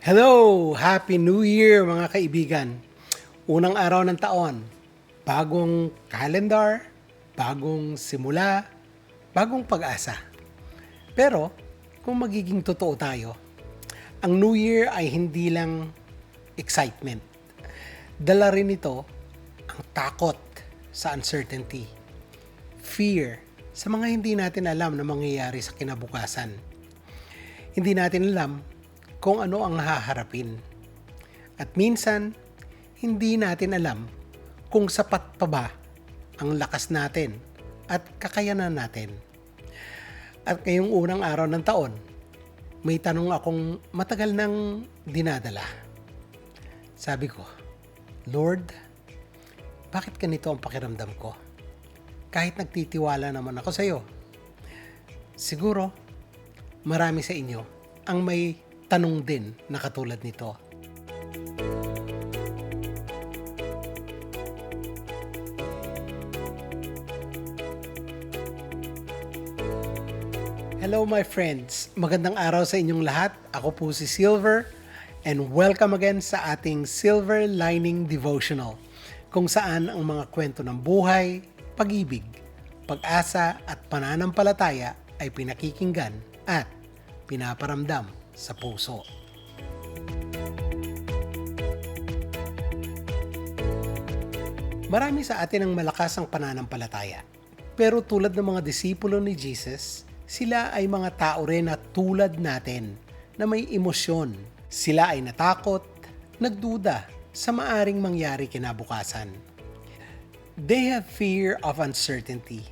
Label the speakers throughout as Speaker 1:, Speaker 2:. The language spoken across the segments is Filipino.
Speaker 1: Hello! Happy New Year mga kaibigan! Unang araw ng taon, bagong calendar, bagong simula, bagong pag-asa. Pero kung magiging totoo tayo, ang New Year ay hindi lang excitement. Dala rin ito ang takot sa uncertainty, fear sa mga hindi natin alam na mangyayari sa kinabukasan. Hindi natin alam kung ano ang haharapin. At minsan, hindi natin alam kung sapat pa ba ang lakas natin at kakayanan natin. At ngayong unang araw ng taon, may tanong akong matagal nang dinadala. Sabi ko, Lord, bakit ganito ang pakiramdam ko? Kahit nagtitiwala naman ako sa iyo. Siguro, marami sa inyo ang may tanong din na katulad nito. Hello my friends! Magandang araw sa inyong lahat. Ako po si Silver and welcome again sa ating Silver Lining Devotional kung saan ang mga kwento ng buhay, pag-ibig, pag-asa at pananampalataya ay pinakikinggan at pinaparamdam sa puso. Marami sa atin ang malakas ang pananampalataya. Pero tulad ng mga disipulo ni Jesus, sila ay mga tao rin na tulad natin na may emosyon. Sila ay natakot, nagduda sa maaring mangyari kinabukasan. They have fear of uncertainty.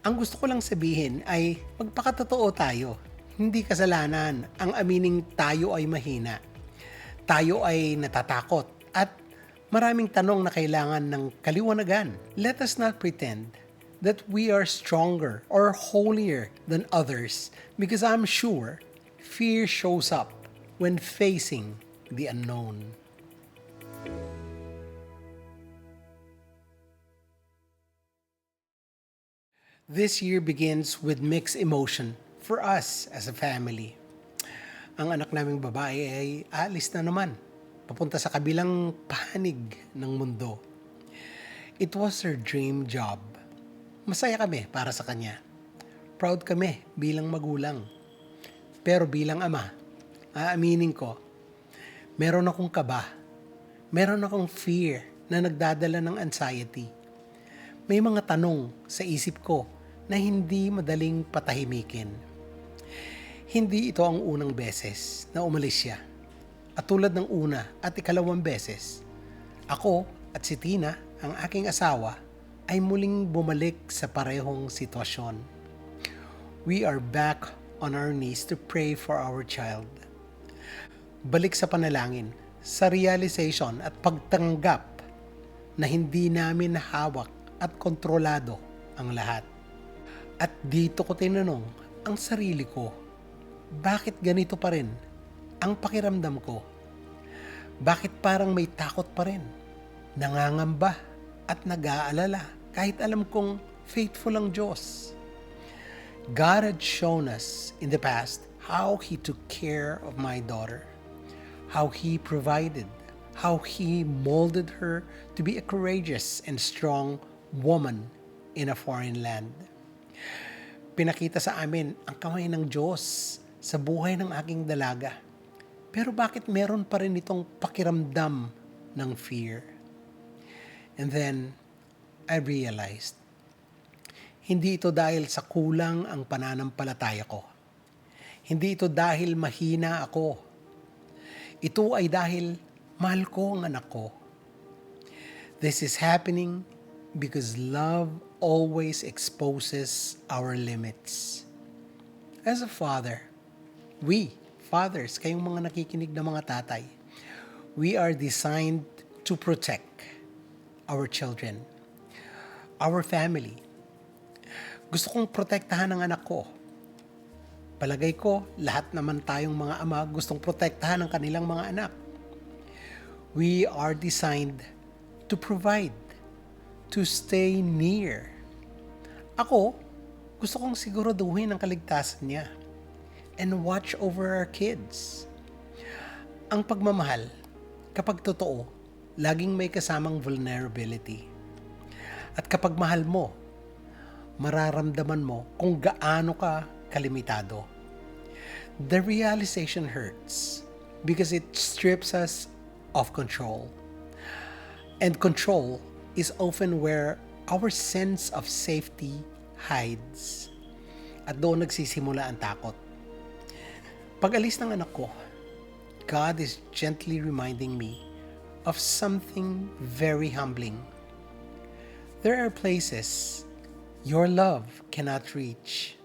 Speaker 1: Ang gusto ko lang sabihin ay magpakatotoo tayo. Hindi kasalanan ang amining tayo ay mahina. Tayo ay natatakot at maraming tanong na kailangan ng kaliwanagan. Let us not pretend that we are stronger or holier than others because I'm sure fear shows up when facing the unknown. This year begins with mixed emotion for us as a family. Ang anak naming babae ay aalis na naman, papunta sa kabilang panig ng mundo. It was her dream job. Masaya kami para sa kanya. Proud kami bilang magulang. Pero bilang ama, aaminin ko, meron akong kaba. Meron akong fear na nagdadala ng anxiety. May mga tanong sa isip ko na hindi madaling patahimikin. Hindi ito ang unang beses na umalis siya. At tulad ng una at ikalawang beses, ako at si Tina, ang aking asawa, ay muling bumalik sa parehong sitwasyon. We are back on our knees to pray for our child. Balik sa panalangin, sa realization at pagtanggap na hindi namin hawak at kontrolado ang lahat. At dito ko tinanong ang sarili ko, bakit ganito pa rin ang pakiramdam ko? Bakit parang may takot pa rin? Nangangamba at nag-aalala kahit alam kong faithful ang Diyos. God had shown us in the past how He took care of my daughter, how He provided, how He molded her to be a courageous and strong woman in a foreign land. Pinakita sa amin ang kamay ng Diyos sa buhay ng aking dalaga. Pero bakit meron pa rin itong pakiramdam ng fear? And then, I realized, hindi ito dahil sa kulang ang pananampalataya ko. Hindi ito dahil mahina ako. Ito ay dahil mahal ko ang anak ko. This is happening because love always exposes our limits. As a father, we, fathers, kayong mga nakikinig na mga tatay, we are designed to protect our children, our family. Gusto kong protektahan ang anak ko. Palagay ko, lahat naman tayong mga ama gustong protektahan ang kanilang mga anak. We are designed to provide, to stay near. Ako, gusto kong siguraduhin ang kaligtasan niya and watch over our kids. Ang pagmamahal, kapag totoo, laging may kasamang vulnerability. At kapag mahal mo, mararamdaman mo kung gaano ka kalimitado. The realization hurts because it strips us of control. And control is often where our sense of safety hides. At doon nagsisimula ang takot. Pag alis ng anak ko, God is gently reminding me of something very humbling. There are places your love cannot reach,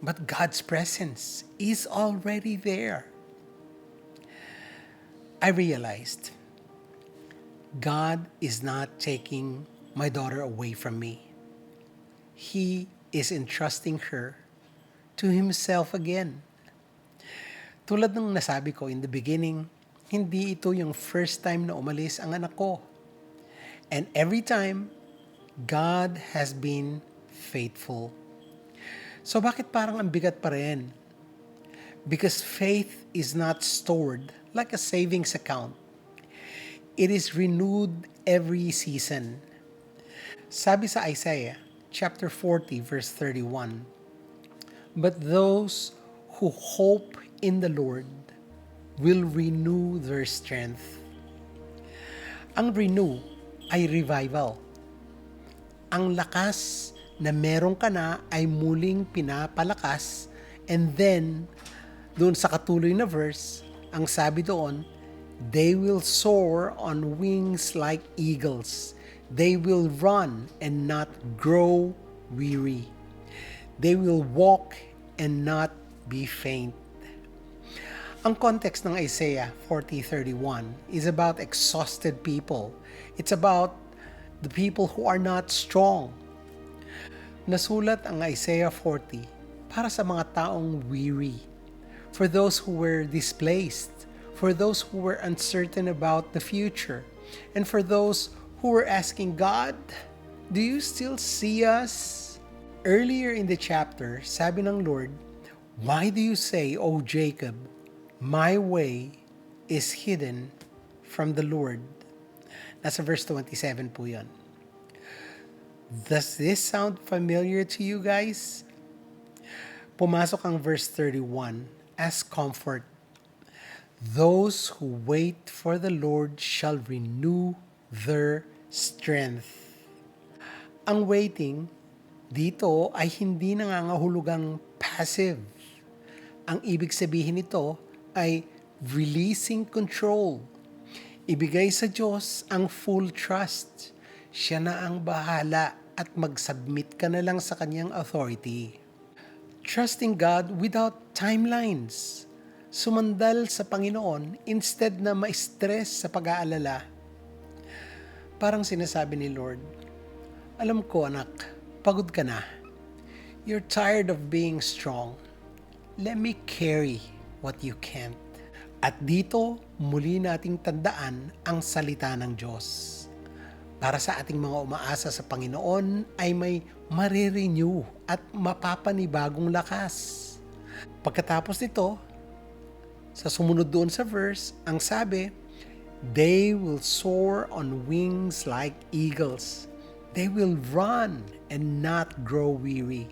Speaker 1: but God's presence is already there. I realized God is not taking my daughter away from me. He is entrusting her to Himself again. Tulad ng nasabi ko in the beginning, hindi ito yung first time na umalis ang anak ko. And every time, God has been faithful. So bakit parang ang bigat pa rin? Because faith is not stored like a savings account. It is renewed every season. Sabi sa Isaiah chapter 40 verse 31, "But those who hope in the Lord will renew their strength." Ang renew ay revival. Ang lakas na meron ka na ay muling pinapalakas, and then, doon sa katuloy na verse, ang sabi doon, "They will soar on wings like eagles. They will run and not grow weary. They will walk and not be faint." Ang context ng Isaiah 40:31 is about exhausted people. It's about the people who are not strong. Nasulat ang Isaiah 40 para sa mga taong weary, for those who were displaced, for those who were uncertain about the future, and for those who were asking, "God, do you still see us?" Earlier in the chapter, sabi ng Lord, "Why do you say, O Jacob, my way is hidden from the Lord?" Nasa verse 27 po yun. Does this sound familiar to you guys? Pumasok ang verse 31 as comfort. "Those who wait for the Lord shall renew their strength." Ang waiting dito ay hindi nangangahulugang passive. Ang ibig sabihin nito ay releasing control. Ibigay sa Diyos ang full trust. Siya na ang bahala at mag-submit ka na lang sa Kanyang authority. Trusting God without timelines. Sumandal sa Panginoon instead na ma-stress sa pag-aalala. Parang sinasabi ni Lord, "Alam ko anak, pagod ka na. You're tired of being strong. Let me carry what you can't." At dito, muli nating tandaan ang salita ng Diyos. Para sa ating mga umaasa sa Panginoon ay may marirenew at mapapanibagong lakas. Pagkatapos nito, sa sumunod doon sa verse, ang sabi, "They will soar on wings like eagles. They will run and not grow weary.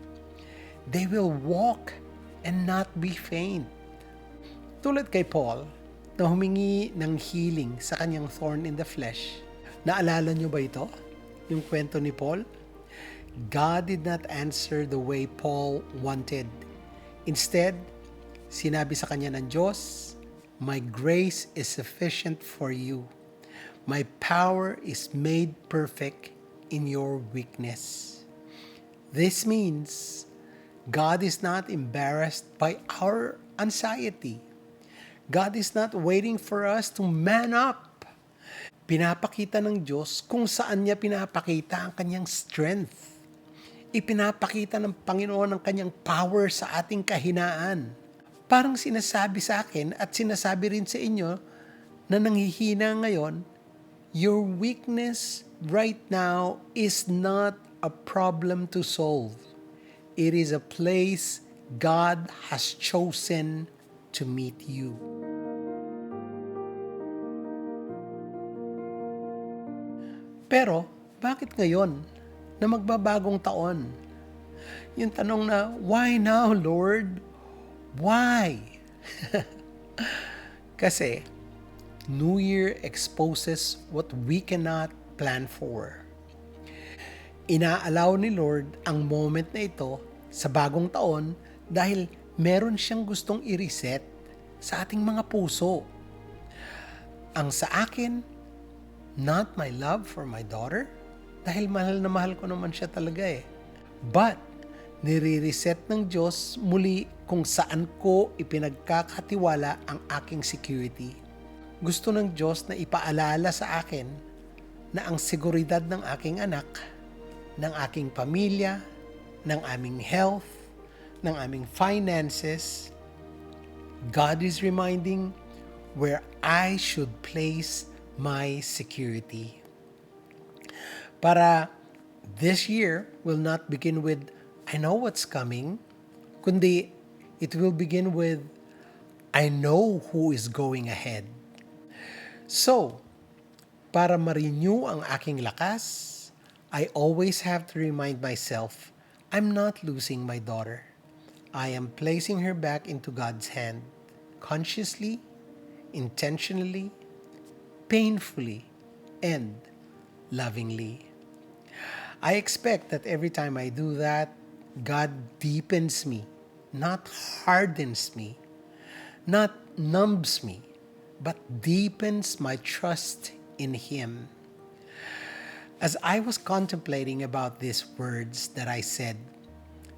Speaker 1: They will walk and not be faint." Tulad kay Paul, na humingi ng healing sa kanyang thorn in the flesh. Naalala niyo ba ito? Yung kwento ni Paul? God did not answer the way Paul wanted. Instead, sinabi sa kanya ng Diyos, "My grace is sufficient for you. My power is made perfect in your weakness." This means God is not embarrassed by our anxiety. God is not waiting for us to man up. Pinapakita ng Diyos kung saan niya pinapakita ang kanyang strength. Ipinapakita ng Panginoon ang kanyang power sa ating kahinaan. Parang sinasabi sa akin at sinasabi rin sa inyo na nanghihina ngayon, your weakness right now is not a problem to solve. It is a place God has chosen to meet you. Pero, bakit ngayon na magbabagong taon? Yung tanong na, why now, Lord? Why? Kasi, New Year exposes what we cannot plan for. Inaalaw ni Lord ang moment na ito sa bagong taon dahil meron siyang gustong i-reset sa ating mga puso. Ang sa akin, not my love for my daughter, dahil mahal na mahal ko naman siya talaga eh. But, nire-reset ng Diyos muli kung saan ko ipinagkakatiwala ang aking security. Gusto ng Diyos na ipaalala sa akin na ang seguridad ng aking anak, ng aking pamilya, ng aming health, ng aming finances, God is reminding where I should place my security. Para this year will not begin with, I know what's coming, kundi it will begin with, I know who is going ahead. So, para ma-renew ang aking lakas, I always have to remind myself, I'm not losing my daughter. I am placing her back into God's hand, consciously, intentionally, painfully, and lovingly. I expect that every time I do that, God deepens me, not hardens me, not numbs me, but deepens my trust in Him. As I was contemplating about these words that I said,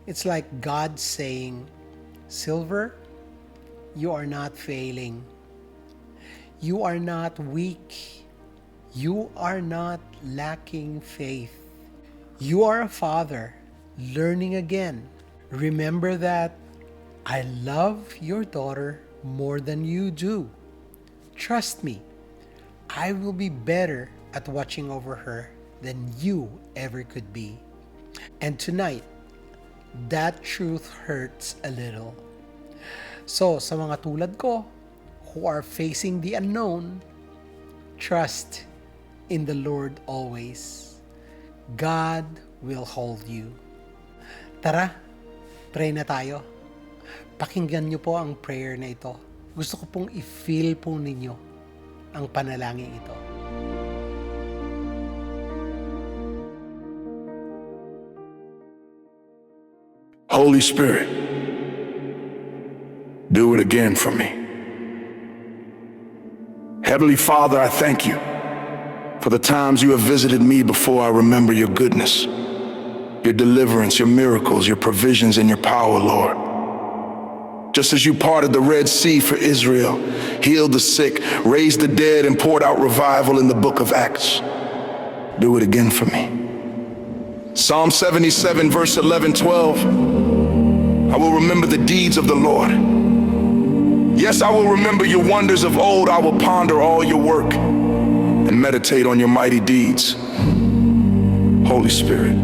Speaker 1: it's like God saying, Silver, you are not failing. You are not weak. You are not lacking faith. You are a father learning again. Remember that I love your daughter more than you do. Trust me, I will be better at watching over her than you ever could be. And tonight, that truth hurts a little. So, sa mga tulad ko, who are facing the unknown, trust in the Lord always. God will hold you. Tara, pray na tayo. Pakinggan niyo po ang prayer na ito. Gusto ko pong i-feel po ninyo ang panalangin ito.
Speaker 2: Holy Spirit, do it again for me. Heavenly Father, I thank you for the times you have visited me before I remember your goodness, your deliverance, your miracles, your provisions, and your power, Lord. Just as you parted the Red Sea for Israel, healed the sick, raised the dead, and poured out revival in the book of Acts, do it again for me. Psalm 77, verse 11, 12. I will remember the deeds of the Lord. Yes, I will remember your wonders of old. I will ponder all your work and meditate on your mighty deeds. Holy Spirit,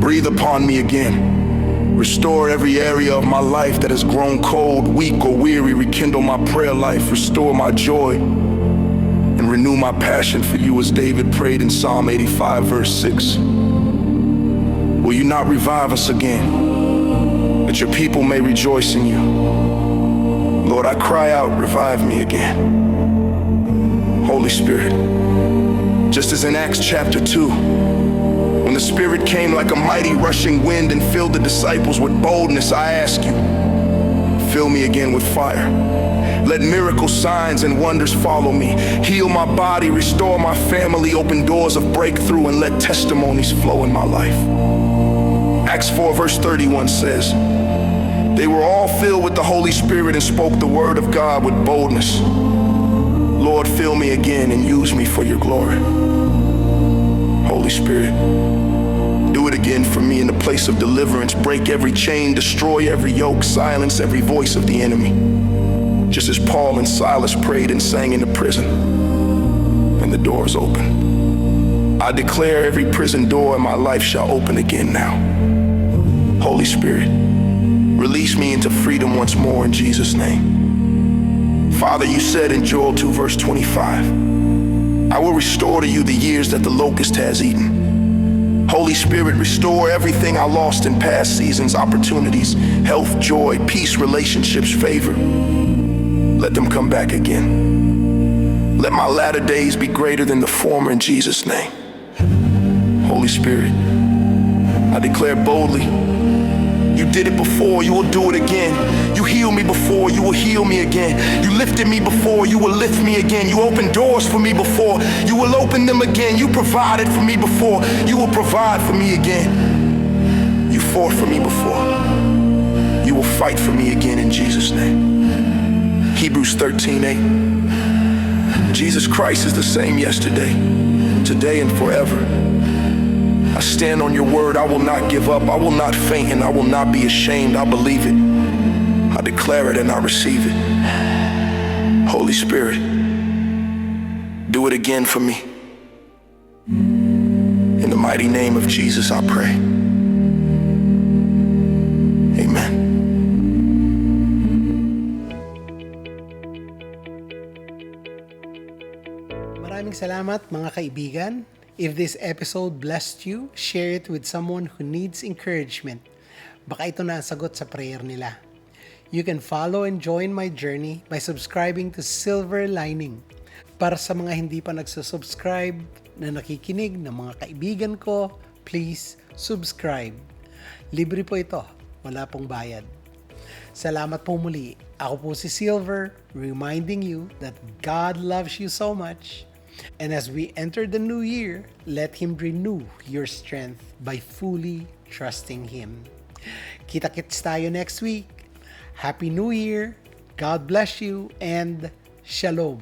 Speaker 2: breathe upon me again. Restore every area of my life that has grown cold, weak, or weary. Rekindle my prayer life. Restore my joy and renew my passion for you, as David prayed in Psalm 85, verse 6. Will you not revive us again, that your people may rejoice in you? Lord, I cry out, revive me again. Holy Spirit, just as in Acts chapter 2, when the Spirit came like a mighty rushing wind and filled the disciples with boldness, I ask you, fill me again with fire. Let miracle signs and wonders follow me. Heal my body, restore my family, open doors of breakthrough, and let testimonies flow in my life. Acts 4 verse 31 says, they were all filled with the Holy Spirit and spoke the word of God with boldness. Lord, fill me again and use me for your glory. Holy Spirit, do it again for me in the place of deliverance. Break every chain, destroy every yoke, silence every voice of the enemy. Just as Paul and Silas prayed and sang in the prison, and the doors open. I declare every prison door in my life shall open again now. Holy Spirit, release me into freedom once more in Jesus' name. Father, you said in Joel 2 verse 25, I will restore to you the years that the locust has eaten. Holy Spirit, restore everything I lost in past seasons, opportunities, health, joy, peace, relationships, favor. Let them come back again. Let my latter days be greater than the former in Jesus' name. Holy Spirit, I declare boldly, you did it before, you will do it again. You healed me before, you will heal me again. You lifted me before, you will lift me again. You opened doors for me before, you will open them again. You provided for me before, you will provide for me again. You fought for me before, you will fight for me again in Jesus' name. Hebrews 13:8. Jesus Christ is the same yesterday, today, and forever. I stand on your word. I will not give up. I will not faint, and I will not be ashamed. I believe it. I declare it and I receive it. Holy Spirit, do it again for me. In the mighty name of Jesus, I pray. Amen.
Speaker 1: Maraming salamat mga kaibigan. If this episode blessed you, share it with someone who needs encouragement. Baka ito na ang sagot sa prayer nila. You can follow and join my journey by subscribing to Silver Lining. Para sa mga hindi pa nagsusubscribe na nakikinig ng mga kaibigan ko, please subscribe. Libre po ito, wala pong bayad. Salamat po muli. Ako po si Silver, reminding you that God loves you so much. And as we enter the new year, let Him renew your strength by fully trusting Him. Kita-kits tayo next week. Happy New Year, God bless you, and Shalom.